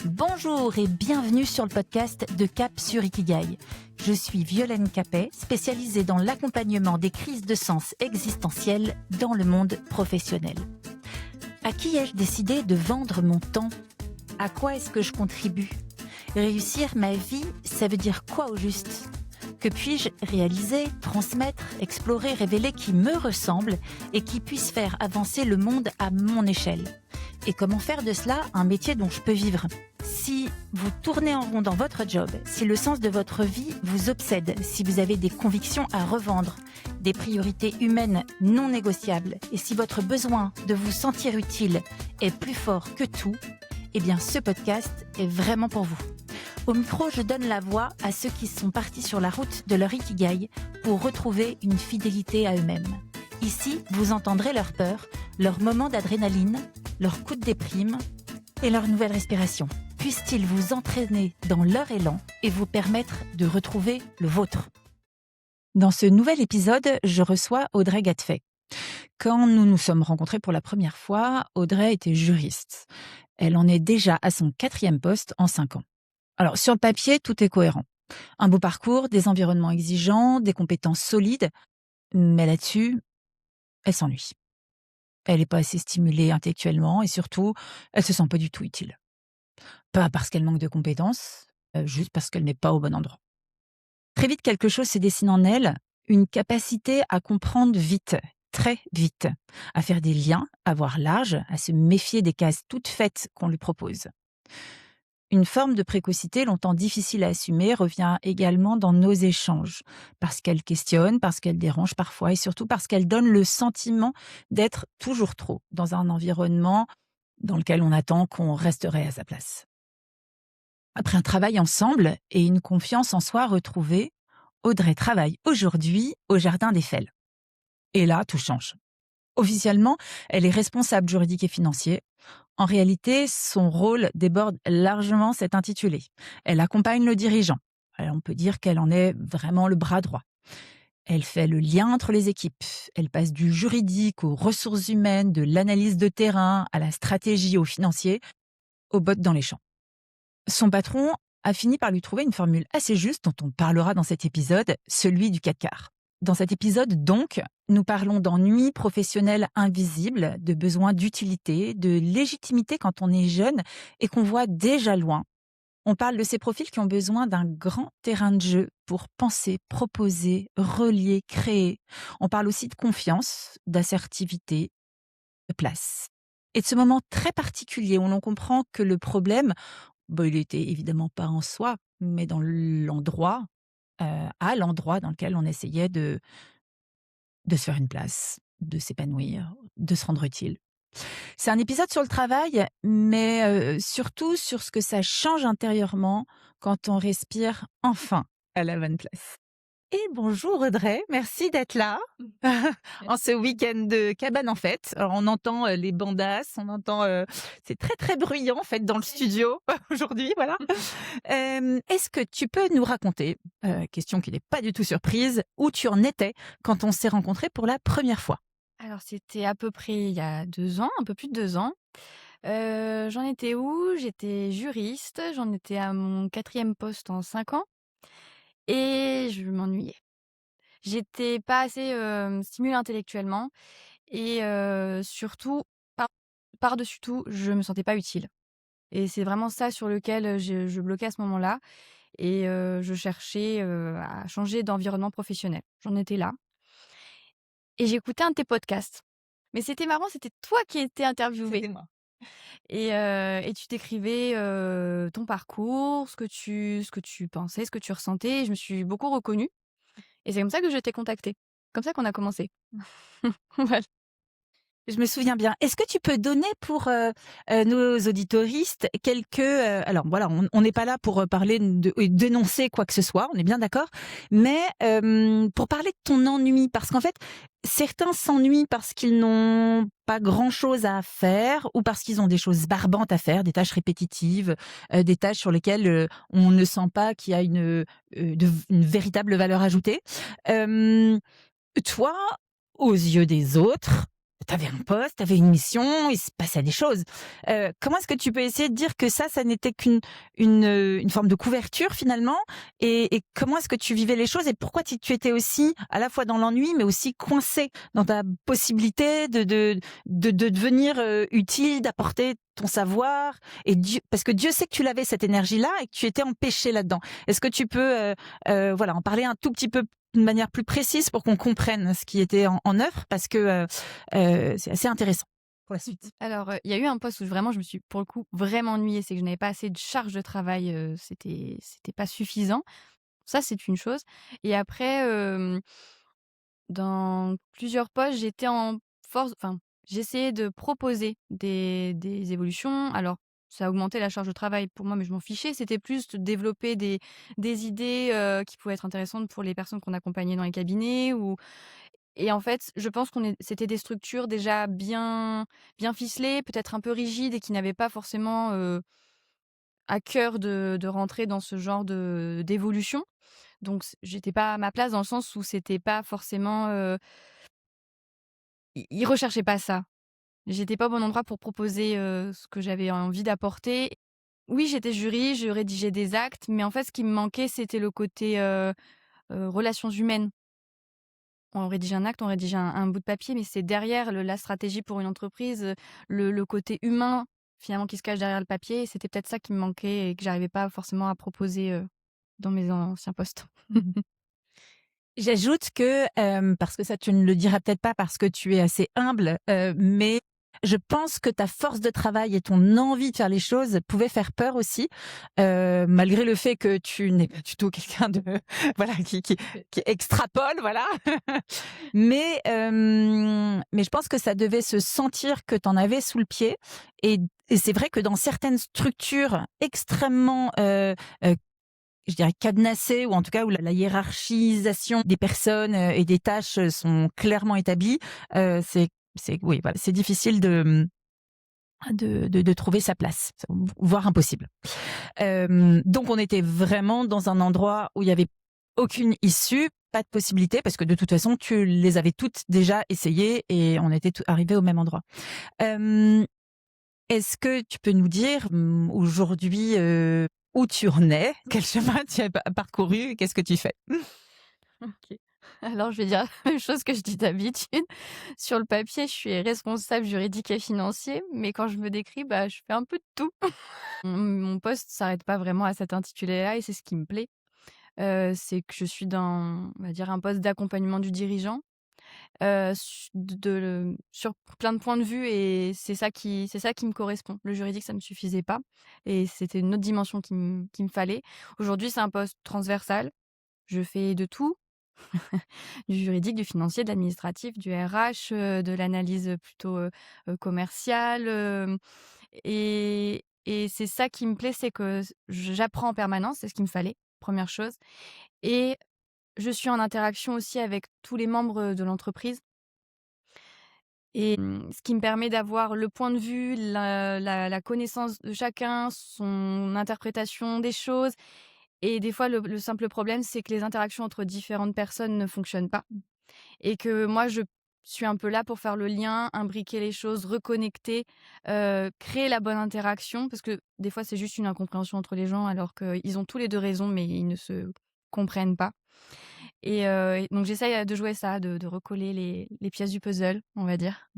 Bonjour et bienvenue sur le podcast de Cap sur Ikigai. Je suis Violaine Capet, spécialisée dans l'accompagnement des crises de sens existentielles dans le monde professionnel. À qui ai-je décidé de vendre mon temps ? À quoi est-ce que je contribue ? Réussir ma vie, ça veut dire quoi au juste ? Que puis-je réaliser, transmettre, explorer, révéler qui me ressemble et qui puisse faire avancer le monde à mon échelle ? Et comment faire de cela un métier dont je peux vivre ? Si vous tournez en rond dans votre job, si le sens de votre vie vous obsède, si vous avez des convictions à revendre, des priorités humaines non négociables, et si votre besoin de vous sentir utile est plus fort que tout, eh bien ce podcast est vraiment pour vous. Au micro, je donne la voix à ceux qui sont partis sur la route de leur Ikigai pour retrouver une fidélité à eux-mêmes. Ici, vous entendrez leurs peurs, leurs moments d'adrénaline, leurs coups de déprime et leur nouvelle respiration. Puissent-ils vous entraîner dans leur élan et vous permettre de retrouver le vôtre. Dans ce nouvel épisode, je reçois Audrey Gatefay. Quand nous nous sommes rencontrés pour la première fois, Audrey était juriste. Elle en est déjà à son 4e poste en 5 ans. Alors, sur le papier, tout est cohérent. Un beau parcours, des environnements exigeants, des compétences solides. Mais là-dessus, elle s'ennuie. Elle n'est pas assez stimulée intellectuellement et surtout, elle se sent pas du tout utile. Pas parce qu'elle manque de compétences, juste parce qu'elle n'est pas au bon endroit. Très vite, quelque chose se dessine en elle, une capacité à comprendre vite, très vite, à faire des liens, à voir large, à se méfier des cases toutes faites qu'on lui propose. Une forme de précocité longtemps difficile à assumer revient également dans nos échanges, parce qu'elle questionne, parce qu'elle dérange parfois et surtout parce qu'elle donne le sentiment d'être toujours trop dans un environnement dans lequel on attend qu'on resterait à sa place. Après un travail ensemble et une confiance en soi retrouvée, Audrey travaille aujourd'hui au Jardin des Fels. Et là, tout change. Officiellement, elle est responsable juridique et financier. En réalité, son rôle déborde largement cet intitulé. Elle accompagne le dirigeant. Alors, on peut dire qu'elle en est vraiment le bras droit. Elle fait le lien entre les équipes. Elle passe du juridique aux ressources humaines, de l'analyse de terrain à la stratégie, au financier, aux bottes dans les champs. Son patron a fini par lui trouver une formule assez juste dont on parlera dans cet épisode, celui du 4 quarts. Dans cet épisode, donc, nous parlons d'ennuis professionnels invisibles, de besoins d'utilité, de légitimité quand on est jeune et qu'on voit déjà loin. On parle de ces profils qui ont besoin d'un grand terrain de jeu pour penser, proposer, relier, créer. On parle aussi de confiance, d'assertivité, de place. Et de ce moment très particulier où l'on comprend que le problème, il était évidemment pas en soi, mais dans l'endroit, à l'endroit dans lequel on essayait de se faire une place, de s'épanouir, de se rendre utile. C'est un épisode sur le travail, mais surtout sur ce que ça change intérieurement quand on respire enfin à la bonne place. Et bonjour Audrey, merci d'être là en ce week-end de cabane en fête. Alors on entend les bandasses, on entend c'est très très bruyant en fait dans le studio aujourd'hui, voilà. Est-ce que tu peux nous raconter, question qui n'est pas du tout surprise, où tu en étais quand on s'est rencontrés pour la première fois ? Alors c'était à peu près il y a 2 ans, un peu plus de 2 ans. J'en étais où? J'étais juriste, j'en étais à mon 4e poste en 5 ans et je m'ennuyais. J'étais pas assez, stimulée intellectuellement et surtout, par par-dessus tout, je me sentais pas utile et c'est vraiment ça sur lequel, je bloquais à ce moment-là et je cherchais, à changer d'environnement professionnel. J'en étais là et j'écoutais un de tes podcasts. Mais c'était marrant, c'était toi qui étais interviewée. C'était moi. Et tu décrivais, ton parcours, ce que tu pensais, ce que tu ressentais et je me suis beaucoup reconnue et c'est comme ça que je t'ai contactée. Comme ça qu'on a commencé. Voilà. Je me souviens bien. Est-ce que tu peux donner pour nos auditoristes quelques... alors voilà, on n'est pas là pour parler et dénoncer quoi que ce soit, on est bien d'accord, mais pour parler de ton ennui, parce qu'en fait, certains s'ennuient parce qu'ils n'ont pas grand-chose à faire ou parce qu'ils ont des choses barbantes à faire, des tâches répétitives, des tâches sur lesquelles on ne sent pas qu'il y a une véritable valeur ajoutée. Toi, aux yeux des autres, avais un poste, tu avais une mission, il se passait des choses. Comment est-ce que tu peux essayer de dire que ça n'était une forme de couverture finalement, et comment est-ce que tu vivais les choses, et pourquoi tu étais aussi à la fois dans l'ennui mais aussi coincé dans ta possibilité de devenir utile, d'apporter ton savoir, et Dieu, parce que Dieu sait que tu l'avais cette énergie-là et que tu étais empêché là-dedans. Est-ce que tu peux voilà, en parler un tout petit peu d'une manière plus précise pour qu'on comprenne ce qui était en œuvre, parce que c'est assez intéressant pour la suite. Alors, il y a eu un poste où vraiment je me suis, pour le coup, vraiment ennuyée. C'est que je n'avais pas assez de charge de travail, c'était pas suffisant. Ça, c'est une chose. Et après, dans plusieurs postes, j'étais en force, enfin, j'essayais de proposer des évolutions. Alors, ça a augmenté la charge de travail pour moi, mais je m'en fichais. C'était plus de développer des idées, qui pouvaient être intéressantes pour les personnes qu'on accompagnait dans les cabinets. Ou et en fait, je pense c'était des structures déjà bien ficelées, peut-être un peu rigides, et qui n'avaient pas forcément, à cœur de rentrer dans ce genre d'évolution. Donc j'étais pas à ma place, dans le sens où c'était pas forcément, ils recherchaient pas ça. J'étais pas au bon endroit pour proposer, ce que j'avais envie d'apporter. Oui, j'étais jury, je rédigeais des actes, mais en fait, ce qui me manquait, c'était le côté, relations humaines. On rédige un acte, on rédige un bout de papier, mais c'est derrière la stratégie pour une entreprise, le côté humain, finalement, qui se cache derrière le papier. Et c'était peut-être ça qui me manquait et que j'arrivais pas forcément à proposer, dans mes anciens postes. J'ajoute que, parce que ça tu ne le diras peut-être pas parce que tu es assez humble, mais je pense que ta force de travail et ton envie de faire les choses pouvaient faire peur aussi, malgré le fait que tu n'es pas du tout quelqu'un de voilà, qui extrapole, voilà. Mais je pense que ça devait se sentir que tu en avais sous le pied, et c'est vrai que dans certaines structures extrêmement, je dirais cadenassé, ou en tout cas où la hiérarchisation des personnes et des tâches sont clairement établies, oui, voilà, c'est difficile de trouver sa place, voire impossible. Donc on était vraiment dans un endroit où il y avait aucune issue, pas de possibilité, parce que de toute façon tu les avais toutes déjà essayées et on était arrivés au même endroit. Hem Est-ce que tu peux nous dire, aujourd'hui, où tu en es? Quel chemin tu as parcouru? Qu'est-ce que tu fais? OK. Alors, je vais dire la même chose que je dis d'habitude. Sur le papier, je suis responsable juridique et financier, mais quand je me décris, bah, je fais un peu de tout. Mon poste s'arrête pas vraiment à cet intitulé-là, et c'est ce qui me plaît. C'est que je suis dans, on va dire, un poste d'accompagnement du dirigeant, sur plein de points de vue, et c'est ça qui me correspond. Le juridique, ça me suffisait pas, et c'était une autre dimension qu'il me fallait. Aujourd'hui, c'est un poste transversal. Je fais de tout. Du juridique, du financier, de l'administratif, du RH, de l'analyse plutôt, commerciale, et c'est ça qui me plaît, c'est que j'apprends en permanence, c'est ce qu'il me fallait, première chose. Et je suis en interaction aussi avec tous les membres de l'entreprise, et ce qui me permet d'avoir le point de vue, la connaissance de chacun, son interprétation des choses. Et des fois, le simple problème, c'est que les interactions entre différentes personnes ne fonctionnent pas. Et que moi, je suis un peu là pour faire le lien, imbriquer les choses, reconnecter, créer la bonne interaction, parce que des fois, c'est juste une incompréhension entre les gens, alors qu'ils ont tous les 2 raison, mais ils ne se comprennent pas. Et donc j'essaye de jouer ça, de recoller les pièces du puzzle, on va dire.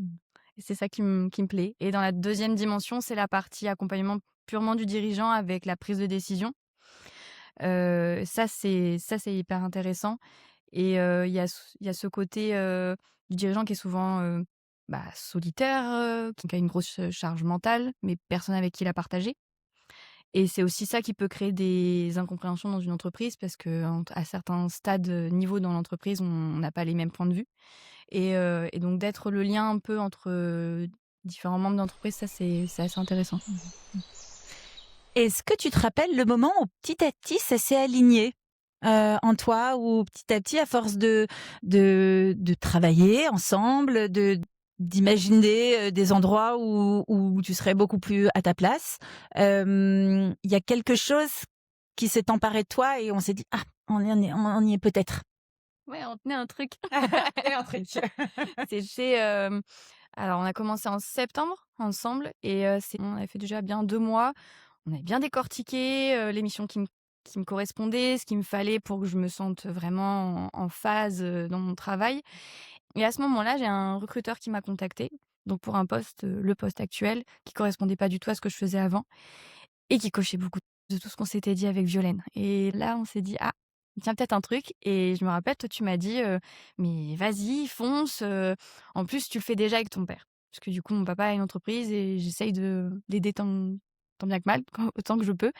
Et c'est ça qui me plaît. Et dans la deuxième dimension, c'est la partie accompagnement purement du dirigeant avec la prise de décision. Ça c'est hyper intéressant. Et il y a ce côté, du dirigeant qui est souvent, solitaire, qui a une grosse, charge mentale, mais personne avec qui la partager. Et c'est aussi ça qui peut créer des incompréhensions dans une entreprise, parce qu'à certains stades, niveaux dans l'entreprise, on n'a pas les mêmes points de vue. Et donc d'être le lien un peu entre, différents membres d'entreprise, ça c'est assez intéressant. Est-ce que tu te rappelles le moment où petit à petit ça s'est aligné, en toi, où petit à petit, à force de travailler ensemble, d'imaginer, des endroits où tu serais beaucoup plus à ta place, il y a quelque chose qui s'est emparé de toi et on s'est dit: «Ah, on y est peut-être». Ouais, on tenait un truc. Et un truc. C'était, Alors, on a commencé en septembre ensemble et on avait fait déjà bien 2 mois. On avait bien décortiqué, l'émission qui me correspondait, ce qu'il me fallait pour que je me sente vraiment en phase, dans mon travail et à ce moment-là, j'ai un recruteur qui m'a contactée, donc pour un poste, le poste actuel, qui correspondait pas du tout à ce que je faisais avant et qui cochait beaucoup de tout ce qu'on s'était dit avec Violaine et là, on s'est dit: «Ah, il tient peut-être un truc» et je me rappelle, toi, tu m'as dit, «Mais vas-y, fonce, en plus, tu le fais déjà avec ton père». Parce que du coup, mon papa a une entreprise et j'essaye de l'aider tant bien que mal, autant que je peux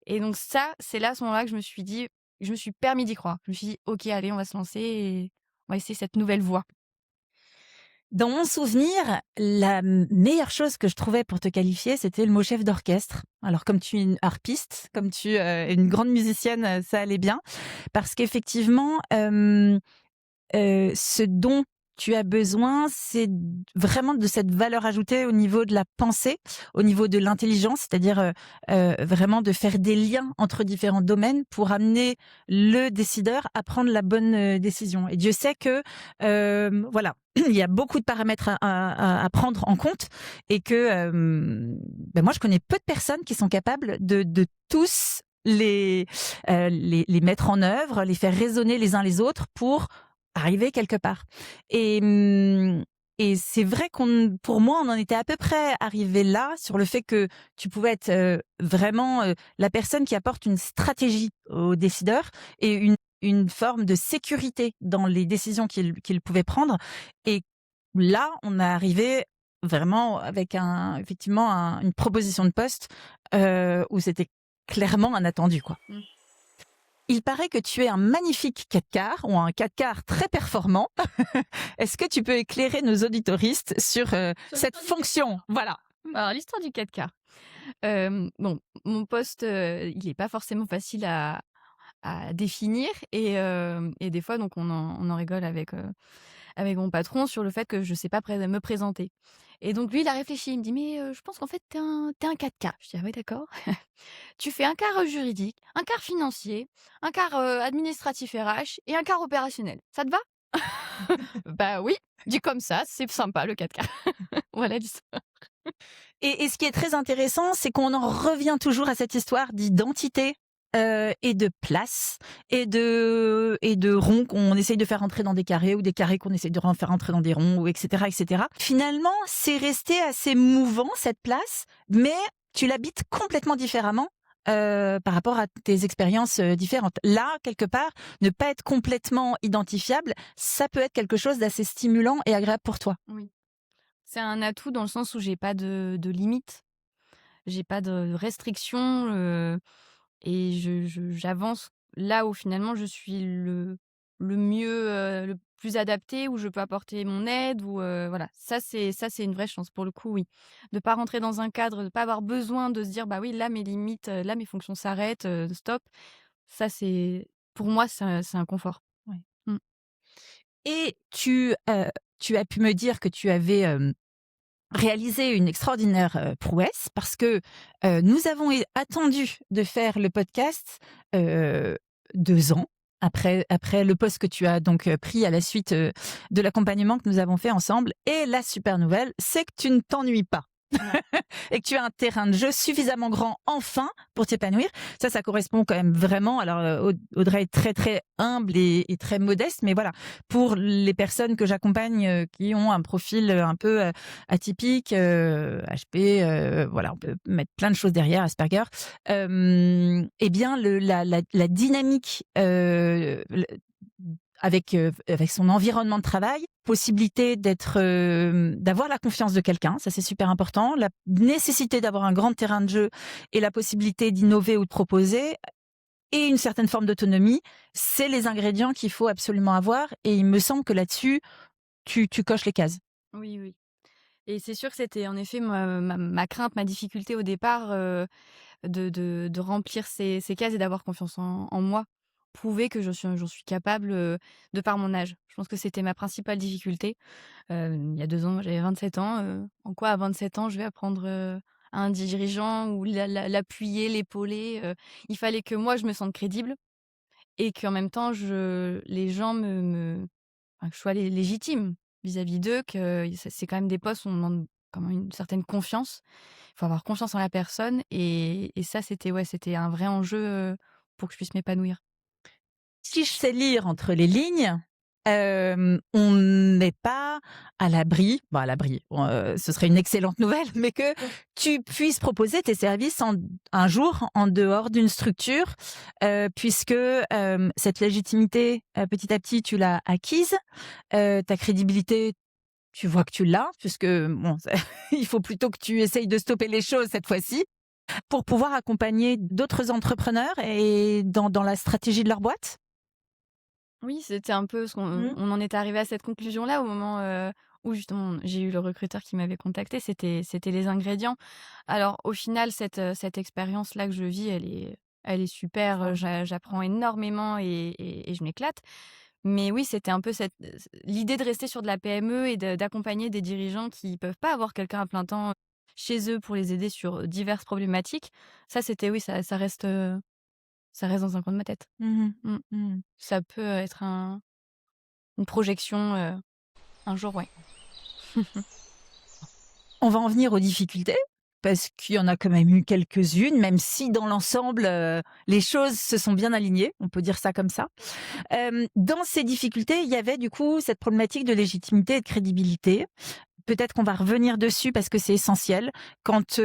et donc ça, c'est là, à ce moment-là, que je me suis permis d'y croire. Je me suis dit: «OK, allez, on va se lancer et on va essayer cette nouvelle voie». Dans mon souvenir, la meilleure chose que je trouvais pour te qualifier, c'était le mot chef d'orchestre. Alors comme tu es une harpiste, comme tu es une grande musicienne, ça allait bien. Parce qu'effectivement, ce dont tu as besoin, c'est vraiment de cette valeur ajoutée au niveau de la pensée, au niveau de l'intelligence, c'est-à-dire vraiment de faire des liens entre différents domaines pour amener le décideur à prendre la bonne décision. Et Dieu sait que voilà, il y a beaucoup de paramètres à prendre en compte et que moi je connais peu de personnes qui sont capables de tous les mettre en œuvre, les faire résonner les uns les autres pour arriver quelque part. Et, et c'est vrai pour moi, on en était à peu près arrivé là, sur le fait que tu pouvais être vraiment la personne qui apporte une stratégie aux décideurs et une forme de sécurité dans les décisions qu'ils pouvaient prendre. Et là, on est arrivé vraiment avec effectivement une proposition de poste où c'était clairement un attendu, quoi. Mmh. Il paraît que tu es un magnifique 4x ou un 4x très performant. Est-ce que tu peux éclairer nos auditoristes sur Sur cette l'histoire du 4K. fonction? Voilà. Alors l'histoire du 4K. Bon, mon poste, il est pas forcément facile à définir et des fois donc on en rigole avec mon patron sur le fait que je sais pas me présenter et donc lui, il a réfléchi, il me dit: «Mais je pense qu'en fait tu es un 4K». Je dis: «Ah ouais, d'accord». Tu fais un quart, juridique, un quart financier, un quart, administratif RH et un quart opérationnel. Ça te va? Bah oui, dit comme ça, c'est sympa le 4K. Voilà l'histoire. Et ce qui est très intéressant, c'est qu'on en revient toujours à cette histoire d'identité et de place et de ronds qu'on essaye de faire entrer dans des carrés ou des carrés qu'on essaye de faire entrer dans des ronds, ou etc., etc. Finalement, c'est resté assez mouvant cette place, mais tu l'habites complètement différemment. Par rapport à tes expériences différentes. Là, quelque part, ne pas être complètement identifiable, ça peut être quelque chose d'assez stimulant et agréable pour toi. Oui. C'est un atout dans le sens où j'ai pas de limites, j'ai pas de restrictions, et j'avance là où finalement je suis le mieux, le plus adapté, où je peux apporter mon aide ou voilà. Ça c'est une vraie chance pour le coup, oui. De pas rentrer dans un cadre, de pas avoir besoin de se dire: «Bah oui, là mes limites, là mes fonctions s'arrêtent, stop». Ça c'est pour moi c'est un confort. Ouais. Mmh. Et tu as pu me dire que tu avais réalisé une extraordinaire prouesse parce que nous avons attendu de faire le podcast 2 ans après le poste que tu as donc pris à la suite de l'accompagnement que nous avons fait ensemble. Et la super nouvelle, c'est que tu ne t'ennuies pas. Ouais. Et que tu as un terrain de jeu suffisamment grand enfin pour t'épanouir. Ça correspond quand même vraiment. Alors Audrey est très très humble et très modeste, mais voilà, pour les personnes que j'accompagne qui ont un profil un peu atypique, HP, voilà, on peut mettre plein de choses derrière, Asperger. Eh bien la dynamique avec son environnement de travail, possibilité d'avoir la confiance de quelqu'un, ça c'est super important, la nécessité d'avoir un grand terrain de jeu et la possibilité d'innover ou de proposer et une certaine forme d'autonomie, c'est les ingrédients qu'il faut absolument avoir et il me semble que là-dessus, tu coches les cases. Oui, oui et c'est sûr que c'était en effet ma crainte, ma difficulté au départ, de remplir ces cases et d'avoir confiance en moi. Prouver que j'en suis capable, de par mon âge. Je pense que c'était ma principale difficulté. Il y a 2 ans, j'avais 27 ans, en quoi à 27 ans je vais apprendre, à un dirigeant ou l'appuyer, l'épauler, il fallait que moi je me sente crédible et qu'en même temps les gens enfin que je sois légitime. vis-à-vis d'eux, que c'est quand même des postes où on demande quand même une certaine confiance. Il faut avoir confiance en la personne et ça, c'était un vrai enjeu, pour que je puisse m'épanouir. Si je sais lire entre les lignes, on n'est pas à l'abri, bon à l'abri, ce serait une excellente nouvelle, mais que tu puisses proposer tes services un jour en dehors d'une structure, puisque, cette légitimité, petit à petit, tu l'as acquise, ta crédibilité, tu vois que tu l'as, puisque bon, il faut plutôt que tu essayes de stopper les choses cette fois-ci, pour pouvoir accompagner d'autres entrepreneurs et dans la stratégie de leur boîte? Oui, c'était un peu ce qu'on Mmh. on en est arrivé à cette conclusion-là au moment, où justement j'ai eu le recruteur qui m'avait contacté. C'était les ingrédients. Alors au final, cette expérience-là que je vis, elle est super, j'apprends énormément et je m'éclate. Mais oui, c'était un peu l'idée de rester sur de la PME et d'accompagner des dirigeants qui peuvent pas avoir quelqu'un à plein temps chez eux pour les aider sur diverses problématiques. Ça, c'était oui, ça reste dans un coin de ma tête. Mmh Mmh. mh. Mmh. Ça peut être une projection, un jour, ouais. On va en venir aux difficultés, parce qu'il y en a quand même eu quelques-unes, même si dans l'ensemble, les choses se sont bien alignées, on peut dire ça comme ça. Dans ces difficultés, il y avait du coup cette problématique de légitimité et de crédibilité. Peut-être qu'on va revenir dessus parce que c'est essentiel. Quand,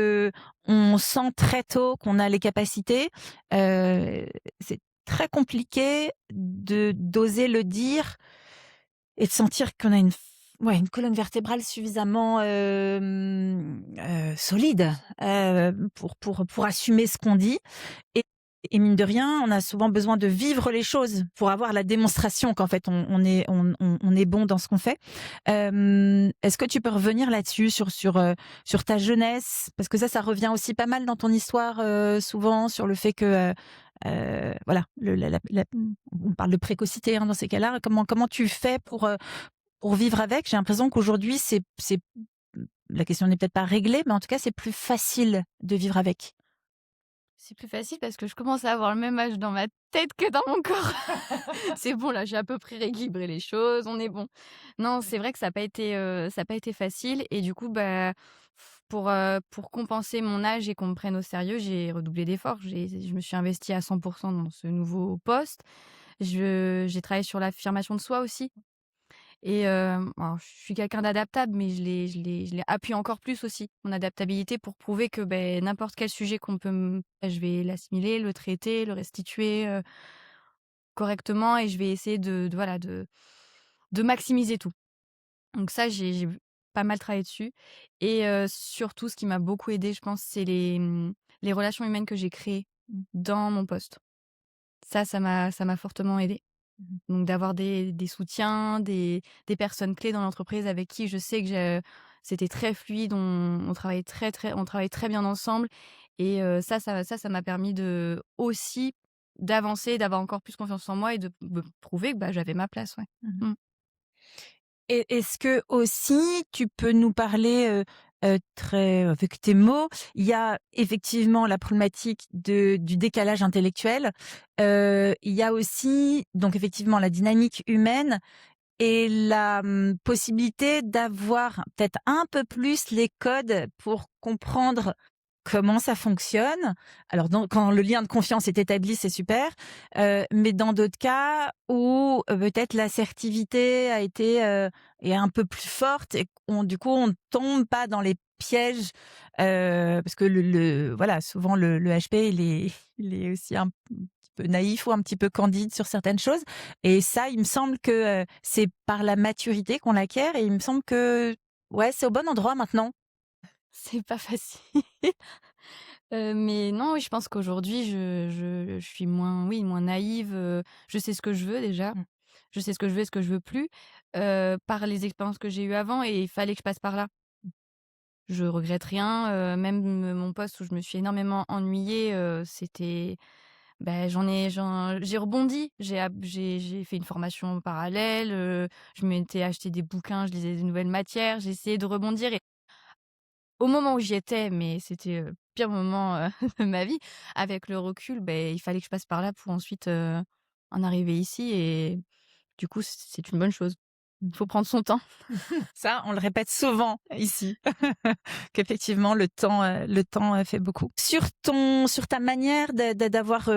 on sent très tôt qu'on a les capacités, heu, c'est très compliqué d'oser le dire et de sentir qu'on a une colonne vertébrale suffisamment, solide, pour assumer ce qu'on dit et mine de rien, on a souvent besoin de vivre les choses pour avoir la démonstration qu'en fait on est bon dans ce qu'on fait. Est-ce que tu peux revenir là-dessus sur ta jeunesse? Parce que ça revient aussi pas mal dans ton histoire, souvent sur le fait que, voilà, le la on parle de précocité, hein, dans ces cas-là. Comment tu fais pour vivre avec? J'ai l'impression qu'aujourd'hui c'est la question n'est peut-être pas réglée, mais en tout cas, c'est plus facile de vivre avec. C'est plus facile parce que je commence à avoir le même âge dans ma tête que dans mon corps. C'est bon là, j'ai à peu près rééquilibré les choses, on est bon. Non, c'est vrai que ça a pas été facile et du coup, bah, pour compenser mon âge et qu'on me prenne au sérieux, j'ai redoublé d'efforts. Je me suis investie à 100 dans ce nouveau poste. J'ai travaillé sur l'affirmation de soi aussi. Et alors je suis quelqu'un d'adaptable, mais je l'ai appuyé encore plus aussi, mon adaptabilité pour prouver que, beh, n'importe quel sujet qu'on peut je vais l'assimiler, le traiter, le restituer, correctement et je vais essayer voilà, de maximiser tout. Donc ça, j'ai pas mal travaillé dessus et surtout ce qui m'a beaucoup aidée, je pense, c'est les relations humaines que j'ai créées Mmh. dans mon poste. Ça m'a fortement aidée. Mmh. Donc d'avoir des soutiens, des personnes clés dans l'entreprise avec qui je sais que c'était très fluide, on travaillait on travaillait très bien ensemble et ça m'a permis aussi d'avancer, d'avoir encore plus confiance en moi et de me prouver que, bah, j'avais ma place, ouais. Mmh. Mmh. Et est-ce que aussi tu peux nous parler, très avec tes mots, il y a effectivement la problématique du décalage intellectuel, il y a aussi donc effectivement la dynamique humaine et la, possibilité d'avoir peut-être un peu plus les codes pour comprendre comment ça fonctionne. Alors quand le lien de confiance est établi, c'est super, mais dans d'autres cas où, peut-être l'assertivité est un peu plus forte et du coup, on ne tombe pas dans les pièges, parce que voilà, souvent le HP il est aussi un petit peu naïf ou un petit peu candide sur certaines choses et ça, il me semble que, c'est par la maturité qu'on l'acquiert et il me semble que, ouais, c'est au bon endroit maintenant. C'est pas facile. Mais non, oui, je pense qu'aujourd'hui je suis moins naïve, je sais ce que je veux déjà. Mmh. Je sais ce que je veux et ce que je veux plus, par les expériences que j'ai eues avant et il fallait que je passe par là. Je regrette rien, même mon poste où je me suis énormément ennuyée, c'était bah, j'ai rebondi, j'ai fait une formation en parallèle, je m'étais acheté des bouquins, je lisais des nouvelles matières, j'ai essayé de rebondir et au moment où j'y étais, mais c'était le pire moment, de ma vie, avec le recul, beh, il fallait que je passe par là pour ensuite, en arriver ici et du coup, c'est une bonne chose. Il faut prendre son temps. Ça, on le répète souvent ici, qu'effectivement le temps fait beaucoup. Sur ta manière d'avoir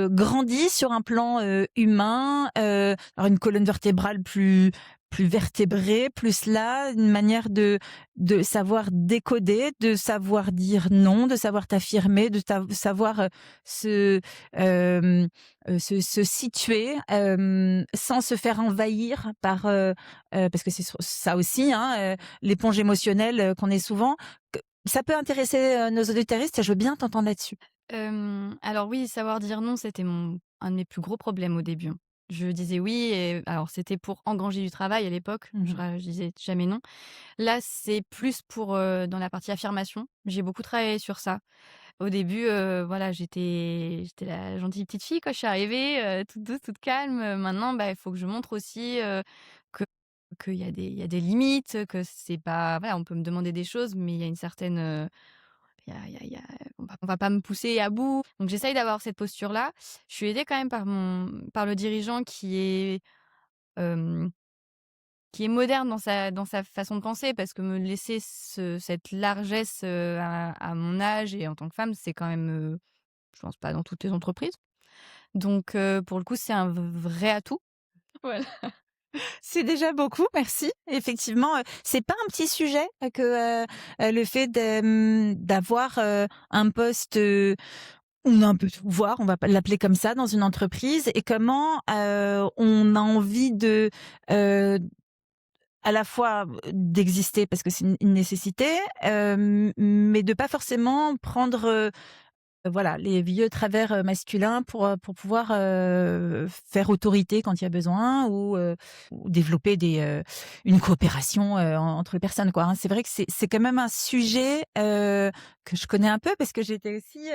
grandi sur un plan humain, alors une colonne vertébrale plus vertébrée, plus là, une manière de savoir décoder, de savoir dire non, de savoir t'affirmer, savoir se se situer sans se faire envahir par parce que c'est ça aussi, hein, l'éponge émotionnelle qu'on est souvent. Ça peut intéresser nos auditeuristes, je veux bien t'entendre là-dessus. Alors oui, savoir dire non, c'était un de mes plus gros problèmes au début, hein. Je disais oui et alors c'était pour engranger du travail à l'époque, Mmh. je disais jamais non. Là, c'est plus pour, dans la partie affirmation. J'ai beaucoup travaillé sur ça. Au début, voilà, j'étais la gentille petite fille, quoi. Je suis arrivée, toute douce, toute calme. Maintenant, bah, il faut que je montre aussi, que qu'il y a des limites, que c'est pas voilà, on peut me demander des choses, mais il y a une certaine, il y a on va pas me pousser à bout. Donc j'essaye d'avoir cette posture-là. Je suis aidée quand même par le dirigeant hem, qui est moderne dans sa façon de penser parce que me laisser cette largesse, à mon âge et en tant que femme, c'est quand même, je pense pas dans toutes les entreprises. Donc pour le coup, c'est un vrai atout. Voilà. C'est déjà beaucoup, merci. Effectivement, c'est pas un petit sujet que le fait d'avoir un poste on a un peu tout voir, on va pas l'appeler comme ça, dans une entreprise et comment on a envie heu, à la fois d'exister parce que c'est une nécessité, mais de pas forcément prendre voilà, les vieux travers masculins pour pouvoir faire autorité quand il y a besoin ou développer une coopération entre personnes, quoi, hein. C'est vrai que c'est quand même un sujet que je connais un peu parce que j'étais aussi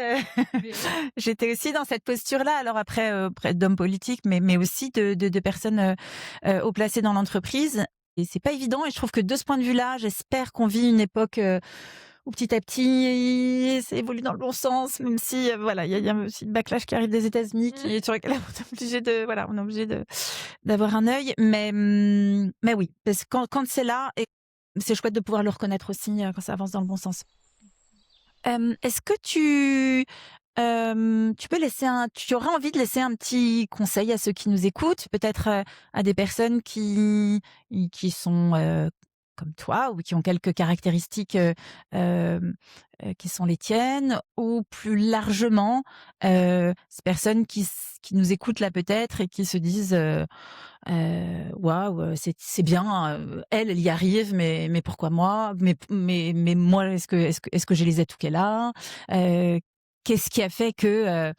Mais oui. j'étais aussi dans cette posture-là. Alors après, auprès d'hommes politiques, mais aussi de personnes haut placées dans l'entreprise. Et c'est pas évident. Et je trouve que de ce point de vue-là, j'espère qu'on vit une époque où petit à petit, ça évolue dans le bon sens, même si voilà, il y a aussi le backlash qui arrive des États-Unis, sur lequel on est obligé d'avoir un œil. Mais oui, parce que quand c'est là, et c'est chouette de pouvoir le reconnaître aussi quand ça avance dans le bon sens. Est-ce que tu peux tu aurais envie de laisser un petit conseil à ceux qui nous écoutent, peut-être à des personnes qui sont comme toi ou qui ont quelques caractéristiques qui sont les tiennes, ou plus largement ces personnes qui nous écoutent là peut-être et qui se disent waouh, c'est bien, elle y arrive, mais pourquoi moi? Mais moi, est-ce que j'ai les atouts qu'elle a? Heu, Qu'est-ce qui a fait que,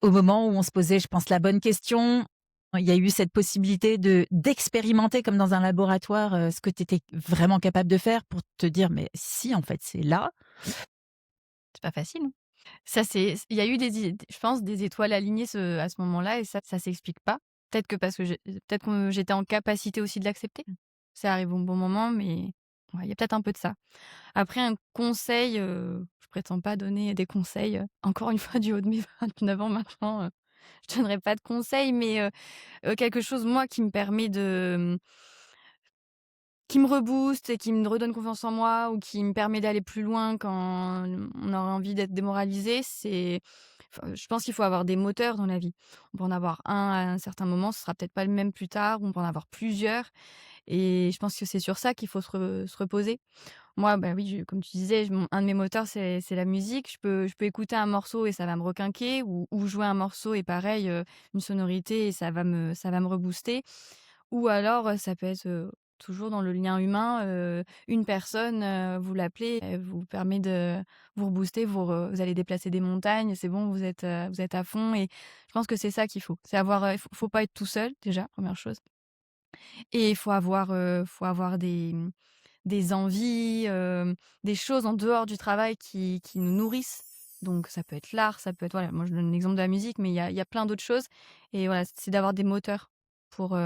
au moment où on se posait, je pense, la bonne question, il y a eu cette possibilité d'expérimenter comme dans un laboratoire, ce que tu étais vraiment capable de faire pour te dire: «Mais si, en fait, c'est là». C'est pas facile, hein. Ça c'est il y a eu je pense des étoiles alignées à ce moment-là et ça s'explique pas. Peut-être que parce que peut-être que j'étais en capacité aussi de l'accepter. Ça arrive au bon moment, mais ouais, il y a peut-être un peu de ça. Après un conseil, je prétends pas donner des conseils, encore une fois du haut de mes 29 ans maintenant, je donnerai pas de conseils, mais quelque chose moi qui me permet qui me rebooste et qui me redonne confiance en moi ou qui me permet d'aller plus loin quand on aurait envie d'être démoralisé, je pense qu'il faut avoir des moteurs dans la vie. On peut en avoir un à un certain moment, ce sera peut-être pas le même plus tard, on peut en avoir plusieurs et je pense que c'est sur ça qu'il faut se reposer. Moi, bah, oui, comme tu disais, un de mes moteurs, c'est la musique. Je peux écouter un morceau et ça va me requinquer ou jouer un morceau et pareil, une sonorité et ça va me rebooster. Ou alors, ça peut être, toujours dans le lien humain, une personne, vous l'appelez, elle vous permet de vous rebooster, vous allez déplacer des montagnes, c'est bon, vous êtes à fond et je pense que c'est ça qu'il faut. C'est avoir, faut pas être tout seul déjà, première chose et il faut avoir des envies, des choses en dehors du travail qui nous nourrissent. Donc ça peut être l'art, ça peut être voilà, moi je donne l'exemple de la musique, mais il y a plein d'autres choses et voilà, c'est d'avoir des moteurs pour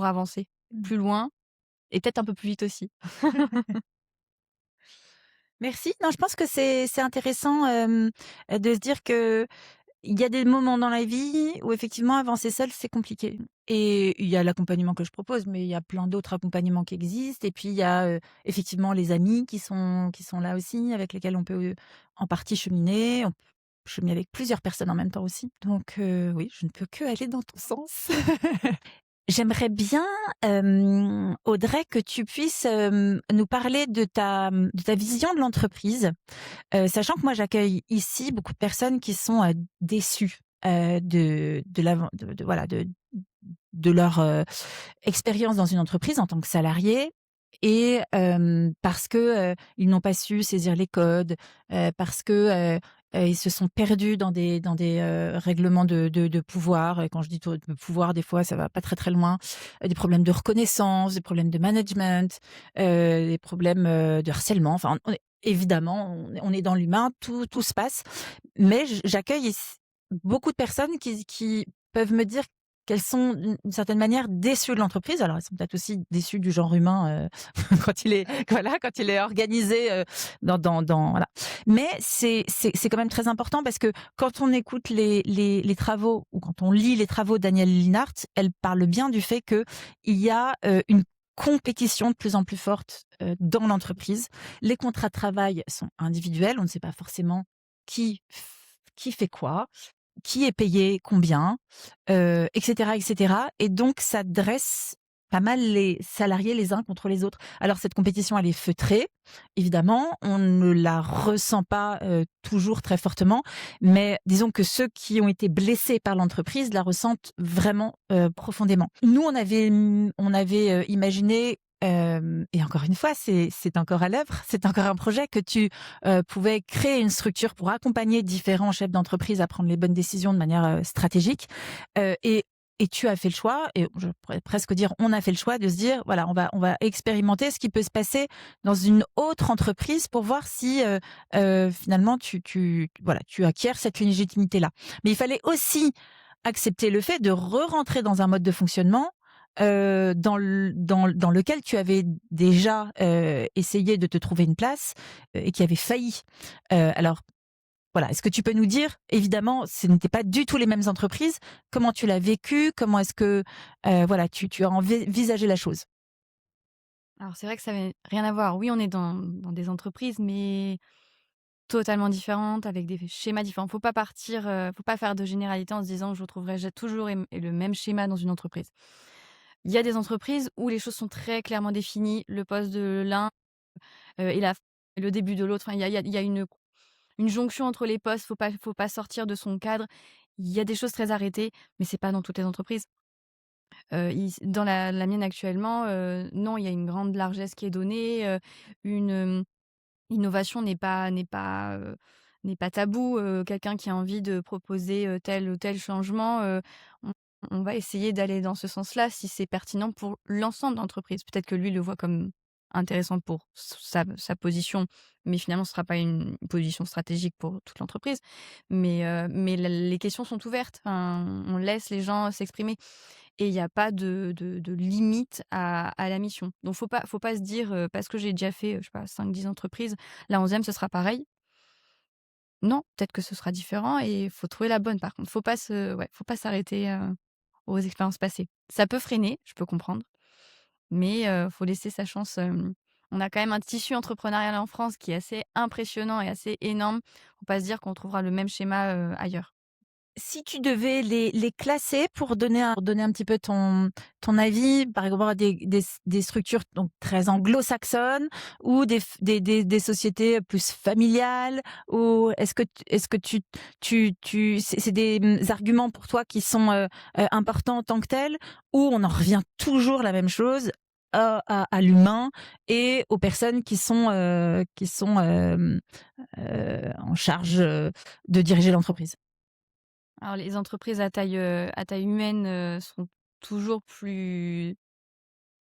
avancer Mmh. plus loin et peut-être un peu plus vite aussi. Merci. Non, je pense que c'est intéressant de se dire que Il y a des moments dans la vie où effectivement avancer seul, c'est compliqué et il y a l'accompagnement que je propose, mais il y a plein d'autres accompagnements qui existent et puis il y a, effectivement les amis qui sont là aussi, avec lesquels on peut, en partie cheminer. On peut cheminer avec plusieurs personnes en même temps aussi. Donc oui, je ne peux que aller dans ton sens. J'aimerais bien, Audrey, que tu puisses, nous parler de ta vision de l'entreprise. Sachant que moi j'accueille ici beaucoup de personnes qui sont, déçues, de l'avan de voilà de leur, expérience dans une entreprise en tant que salarié et parce que, ils n'ont pas su saisir les codes, parce que, ils se sont perdus dans des règlements de pouvoir et quand je dis de pouvoir, des fois, ça va pas très, très loin. Des problèmes de reconnaissance, des problèmes de management, des problèmes, de harcèlement. Enfin, on est évidemment, on est dans l'humain, tout se passe. Mais j'accueille beaucoup de personnes qui peuvent me dire qu'elles sont d'une certaine manière déçues de l'entreprise. Alors elles sont peut-être aussi déçues du genre humain, quand il est voilà, quand il est organisé, dans voilà. Mais c'est quand même très important parce que quand on écoute les travaux ou quand on lit les travaux d'Danielle Linhart, elle parle bien du fait qu'il y a, une compétition de plus en plus forte, dans l'entreprise. Les contrats de travail sont individuels, on ne sait pas forcément qui fait quoi, qui est payé combien, et cetera, et cetera. Et donc ça dresse pas mal les salariés les uns contre les autres. Alors cette compétition, elle est feutrée, évidemment, on ne la ressent pas, toujours très fortement, mais disons que ceux qui ont été blessés par l'entreprise la ressentent vraiment, profondément. Nous, on avait, imaginé, et encore une fois, c'est encore à l'œuvre, c'est encore un projet que tu pouvait créer une structure pour accompagner différents chefs d'entreprise à prendre les bonnes décisions de manière stratégique. Et tu as fait le choix, et je pourrais presque dire on a fait le choix de se dire voilà, on va expérimenter ce qui peut se passer dans une autre entreprise pour voir si finalement voilà, tu acquiers cette légitimité-là. Mais il fallait aussi accepter le fait de re-rentrer dans un mode de fonctionnement dans lequel tu avais déjà essayé de te trouver une place et qui avait failli. Alors voilà, est-ce que tu peux nous dire, évidemment, ce n'étaient pas du tout les mêmes entreprises, comment tu l'as vécu, comment est-ce que voilà, tu as envisagé la chose? Alors c'est vrai que ça avait rien à voir. Oui, on est dans des entreprises, mais totalement différentes, avec des schémas différents. Faut pas faire de généralité en se disant: «Je retrouverai toujours et le même schéma dans une entreprise». Il y a des entreprises où les choses sont très clairement définies, le poste de l'un, et le début de l'autre. Enfin, il y a une jonction entre les postes, faut pas sortir de son cadre. Il y a des choses très arrêtées, mais c'est pas dans toutes les entreprises. Dans la mienne actuellement, non, il y a une grande largesse qui est donnée, une, innovation n'est pas tabou. Quelqu'un qui a envie de proposer, tel ou tel changement, on on va essayer d'aller dans ce sens-là si c'est pertinent pour l'ensemble de l'entreprise. Peut-être que lui le voit comme intéressant pour sa position, mais finalement ce sera pas une position stratégique pour toute l'entreprise. Mais les questions sont ouvertes, enfin, on laisse les gens s'exprimer. Et il y a pas de limite à la mission. Donc faut pas se dire, parce que j'ai déjà fait, je sais pas 5-10 entreprises, la 11e ce sera pareil. Non, peut-être que ce sera différent et faut trouver la bonne par contre. Faut pas s'arrêter, aux expériences passées. Ça peut freiner, je peux comprendre, mais faut laisser sa chance, on a quand même un tissu entrepreneurial en France qui est assez impressionnant et assez énorme. Faut pas se dire qu'on trouvera le même schéma, ailleurs. Si tu devais les classer pour donner un petit peu ton avis par rapport à des structures donc très anglo-saxonnes ou des sociétés plus familiales, ou est-ce que c'est des arguments pour toi qui sont importants en tant que tels, ou on en revient toujours à la même chose, à l'humain et aux personnes qui sont en charge de diriger l'entreprise? Alors les entreprises à taille humaine, sont toujours plus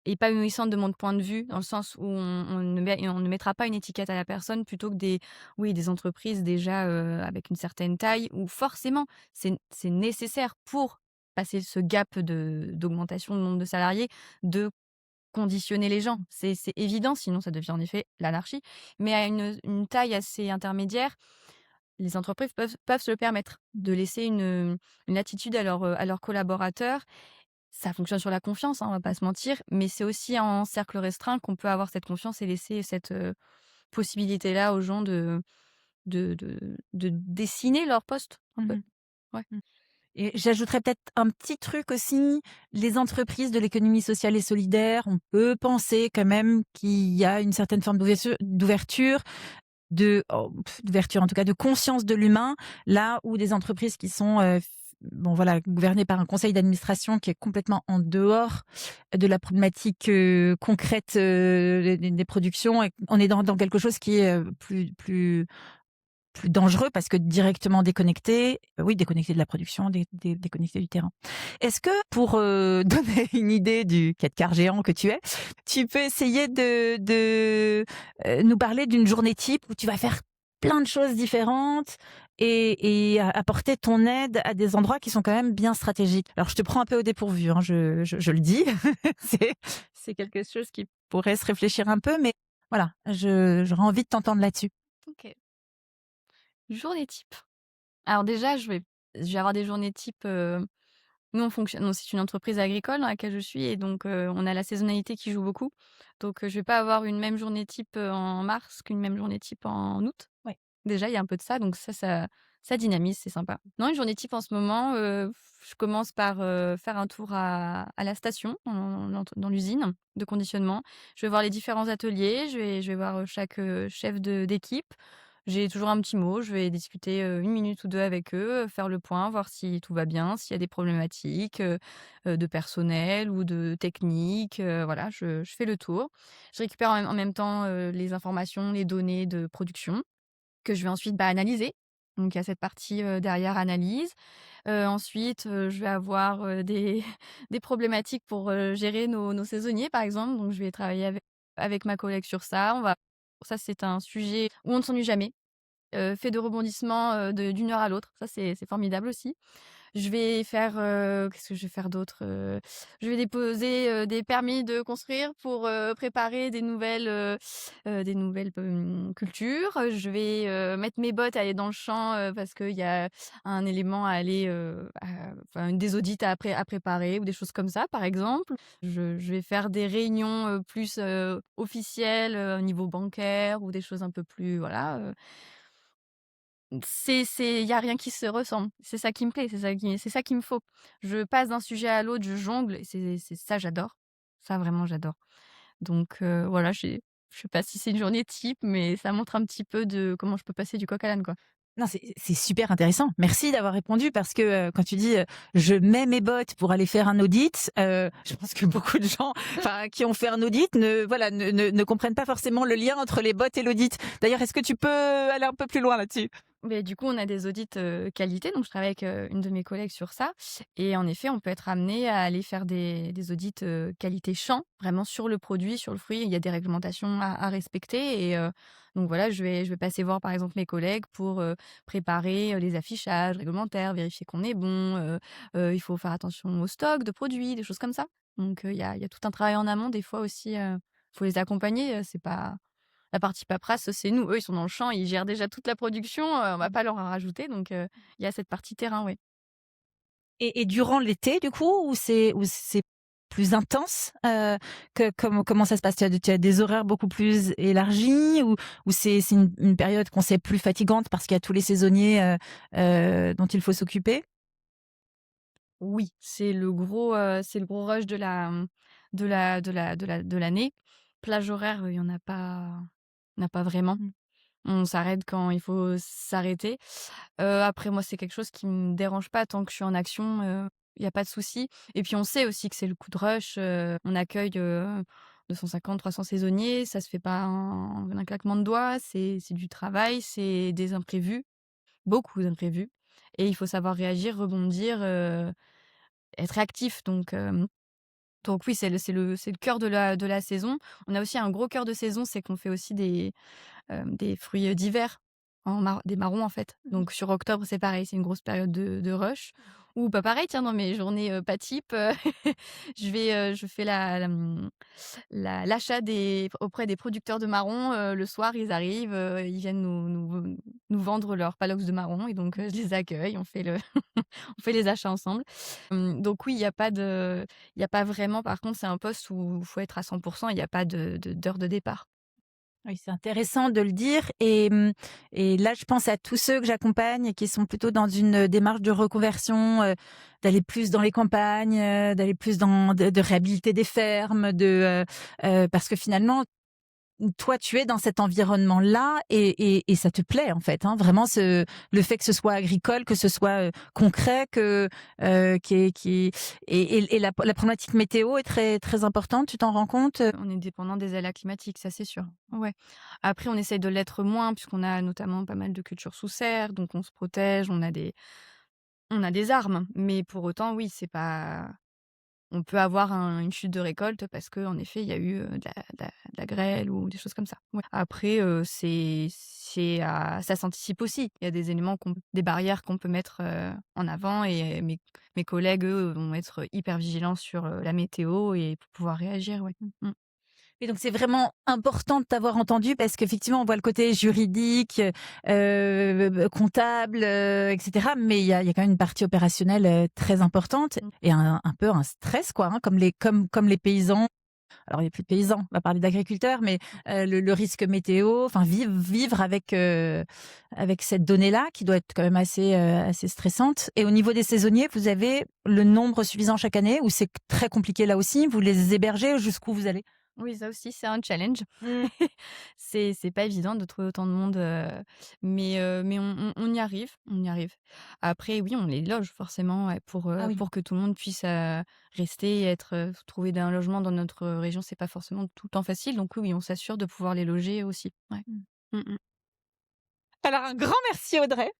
épanouissantes de mon point de vue, dans le sens où on ne mettra pas une étiquette à la personne plutôt que des entreprises déjà, avec une certaine taille où forcément c'est nécessaire pour passer ce gap d'augmentation du nombre de salariés, de conditionner les gens. C'est évident, sinon ça devient en effet l'anarchie. Mais à une taille assez intermédiaire, les entreprises peuvent se le permettre, de laisser une latitude à leurs collaborateurs. Ça fonctionne sur la confiance, hein, on va pas se mentir, mais c'est aussi en cercle restreint qu'on peut avoir cette confiance et laisser cette, possibilité-là aux gens de dessiner leur poste un peu. Mmh. Ouais. Mmh. Et j'ajouterais peut-être un petit truc aussi, les entreprises de l'économie sociale et solidaire, on peut penser quand même qu'il y a une certaine forme d'ouverture, d'ouverture en tout cas, de conscience de l'humain, là où des entreprises qui sont, bon voilà, gouvernées par un conseil d'administration qui est complètement en dehors de la problématique, concrète, des productions, et on est dans quelque chose qui est, plus dangereux parce que directement déconnecté, oui, déconnecté de la production, déconnecté du terrain. Est-ce que pour donner une idée du 4 quarts géant que tu es, tu peux essayer de nous parler d'une journée type où tu vas faire plein de choses différentes et apporter ton aide à des endroits qui sont quand même bien stratégiques. Alors je te prends un peu au dépourvu, hein, je le dis, c'est c'est quelque chose qui pourrait se réfléchir un peu, mais voilà, j'aurais envie de t'entendre là-dessus. OK. Journée type. Alors déjà, je vais avoir des journées type, nous c'est une entreprise agricole dans laquelle je suis et donc on a la saisonnalité qui joue beaucoup. Donc je vais pas avoir une même journée type, en mars qu'une même journée type en août. Ouais. Déjà, il y a un peu de ça, donc ça dynamise, c'est sympa. Non, une journée type en ce moment, je commence par, faire un tour à la station, dans l'usine de conditionnement. Je vais voir les différents ateliers, je vais voir, chaque, chef d'équipe. J'ai toujours un petit mot, je vais discuter, 1 minute ou 2 avec eux, faire le point, voir si tout va bien, s'il y a des problématiques, de personnel ou de technique, voilà, je fais le tour. Je récupère en même temps, les informations, les données de production que je vais ensuite, analyser. Donc il y a cette partie, derrière analyse. Ensuite, je vais avoir, des des problématiques pour, gérer nos saisonniers, par exemple. Donc je vais travailler avec ma collègue sur ça. Ça, c'est un sujet où on ne s'ennuie jamais. Fait de rebondissements, d'une heure à l'autre. Ça, c'est formidable aussi. Je vais faire, qu'est-ce que je vais faire d'autre? Je vais déposer, des permis de construire pour, préparer des nouvelles cultures. Je vais, mettre mes bottes, aller dans le champ, parce qu'il y a un élément à aller, enfin des audits à préparer ou des choses comme ça, par exemple. Je vais faire des réunions, plus, officielles, au niveau bancaire ou des choses un peu plus voilà, il y a rien qui se ressemble. C'est ça qui me plaît, c'est ça qu'il me faut. Je passe d'un sujet à l'autre, je jongle et c'est ça j'adore. Ça vraiment j'adore. Donc voilà, je sais pas si c'est une journée type, mais ça montre un petit peu de comment je peux passer du coq à l'âne, quoi. Non, c'est super intéressant. Merci d'avoir répondu parce que, quand tu dis, «Je mets mes bottes pour aller faire un audit», je pense que beaucoup de gens, enfin, qui ont fait un audit ne comprennent pas forcément le lien entre les bottes et l'audit. D'ailleurs, est-ce que tu peux aller un peu plus loin là-dessus? Mais du coup, on a des audits, qualité, donc je travaille avec, une de mes collègues sur ça et en effet, on peut être amené à aller faire des audits, qualité champ, vraiment sur le produit, sur le fruit. Il y a des réglementations à respecter et donc voilà, je vais passer voir, par exemple, mes collègues pour, préparer, les affichages réglementaires, vérifier qu'on est bon, il faut faire attention au stock de produits, des choses comme ça. Donc il y a tout un travail en amont, des fois aussi, faut les accompagner, c'est pas la partie paperasse, c'est nous. Eux, ils sont dans le champ, ils gèrent déjà toute la production, on va pas leur en rajouter donc il y a cette partie terrain, oui. Et durant l'été, du coup, où c'est plus intense, comment ça se passe? Tu as des horaires beaucoup plus élargis ou c'est une période qu'on sait plus fatigante parce qu'il y a tous les saisonniers, dont il faut s'occuper? Oui, c'est le gros rush de l'année. Plage horaire, il y en a pas vraiment. Mmh. On s'arrête quand il faut s'arrêter. Après moi, c'est quelque chose qui me dérange pas tant que je suis en action, il y a pas de souci et puis on sait aussi que c'est le coup de rush, on accueille, 250-300 saisonniers, ça se fait pas en un claquement de doigts, c'est du travail, c'est des imprévus, beaucoup d'imprévus et il faut savoir réagir, rebondir, être réactif donc oui, c'est le cœur de la saison. On a aussi un gros cœur de saison, c'est qu'on fait aussi des fruits, d'hiver, des marrons, en fait. Mmh. Donc sur octobre, c'est pareil, c'est une grosse période de rush. Ou pas pareil, tiens, dans mes journées, pas type, je fais l'achat auprès des producteurs de marrons, le soir, ils arrivent, ils viennent nous vendre leurs palox de marrons et donc je les accueille, on fait on fait les achats ensemble. Donc oui, il y a pas vraiment par contre, c'est un poste où il faut être à 100 il y a pas d'heure de départ. Oui, c'est intéressant de le dire et là, je pense à tous ceux que j'accompagne et qui sont plutôt dans une démarche de reconversion, d'aller plus dans les campagnes, d'aller plus dans de réhabiliter des fermes, parce que finalement, toi, tu es dans cet environnement-là et ça te plaît en fait, hein, vraiment le fait que ce soit agricole, que ce soit concret, que qui et la problématique météo est très très importante. Tu t'en rends compte? On est dépendant des aléas climatiques, ça c'est sûr. Ouais. Après, on essaye de l'être moins puisqu'on a notamment pas mal de cultures sous serre, donc on se protège, on a des armes. Mais pour autant, oui, c'est pas on peut avoir une chute de récolte parce qu'en effet, il y a eu, de la grêle ou des choses comme ça. Ouais. Après, ça s'anticipe aussi. Il y a des éléments des barrières qu'on peut mettre, en avant et mes collègues, eux, vont être hyper vigilants sur, la météo et pour pouvoir réagir, ouais. Mmh. Et donc c'est vraiment important de t'avoir entendu parce qu'effectivement on voit le côté juridique, comptable, etc. Mais il y a quand même une partie opérationnelle très importante Mmh. et un peu un stress quoi, hein, comme les paysans. Alors il y a plus de paysans, on va parler d'agriculteurs, mais le risque météo, enfin vivre avec cette donnée-là qui doit être quand même assez stressante. Et au niveau des saisonniers, vous avez le nombre suffisant chaque année ou c'est très compliqué là aussi? Vous les hébergez? Jusqu'où vous allez? Oui, ça aussi, c'est un challenge. Mmh. C'est pas évident de trouver autant de monde, mais on y arrive, on y arrive. Après oui, on les loge forcément, ouais, Ah oui. pour que tout le monde puisse, rester et trouver un logement dans notre région, c'est pas forcément tout le temps facile, donc oui, oui, on s'assure de pouvoir les loger aussi. Ouais. Mmh. Mmh mh. Alors un grand merci Audrey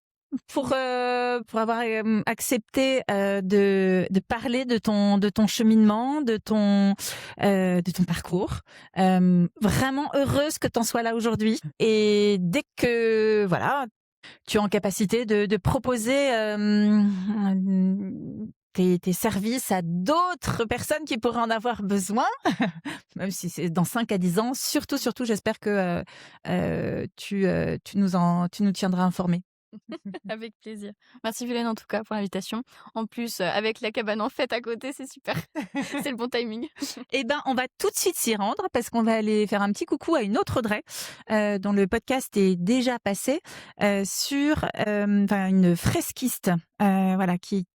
pour avoir accepté de parler de ton cheminement, de ton parcours. Vraiment heureuse que tu en sois là aujourd'hui. Et dès que voilà, tu es en capacité de proposer tes services à d'autres personnes qui pourraient en avoir besoin, même si c'est dans 5 à 10 ans, surtout, j'espère que tu nous tiendras informés. Avec plaisir. Merci Violaine en tout cas pour l'invitation. En plus, avec la cabane en fête à côté, c'est super. C'est le bon timing. Eh ben, on va tout de suite s'y rendre parce qu'on va aller faire un petit coucou à une autre Audrey, dont le podcast est déjà passé, sur une fresquiste, voilà, qui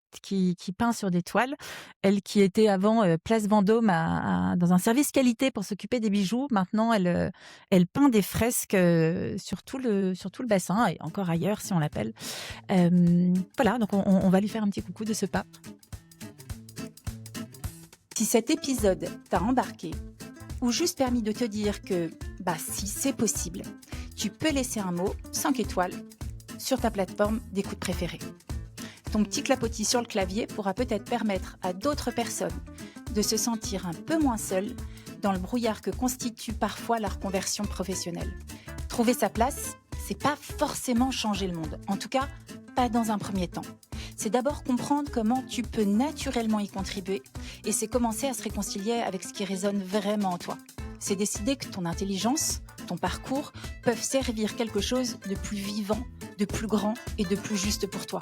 peint sur des toiles. Elle qui était avant place Vendôme dans un service qualité pour s'occuper des bijoux. Maintenant, elle peint des fresques sur tout le bassin et encore ailleurs si on l'appelle. Voilà, donc on va lui faire un petit coucou de ce pas. Si cet épisode t'a embarqué ou juste permis de te dire que, si c'est possible, tu peux laisser un mot, 5 étoiles, sur ta plateforme d'écoute préférée. Ton petit clapotis sur le clavier pourra peut-être permettre à d'autres personnes de se sentir un peu moins seules dans le brouillard que constitue parfois la reconversion professionnelle. Trouver sa place, c'est pas forcément changer le monde. En tout cas, pas dans un premier temps. C'est d'abord comprendre comment tu peux naturellement y contribuer et c'est commencer à se réconcilier avec ce qui résonne vraiment en toi. C'est décider que ton intelligence, ton parcours peuvent servir quelque chose de plus vivant, de plus grand et de plus juste pour toi.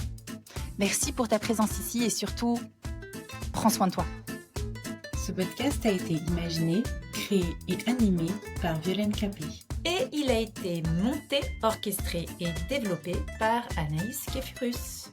Merci pour ta présence ici et surtout, prends soin de toi. Ce podcast a été imaginé, créé et animé par Violaine Capé. Et il a été monté, orchestré et développé par Anaïs Kefurus.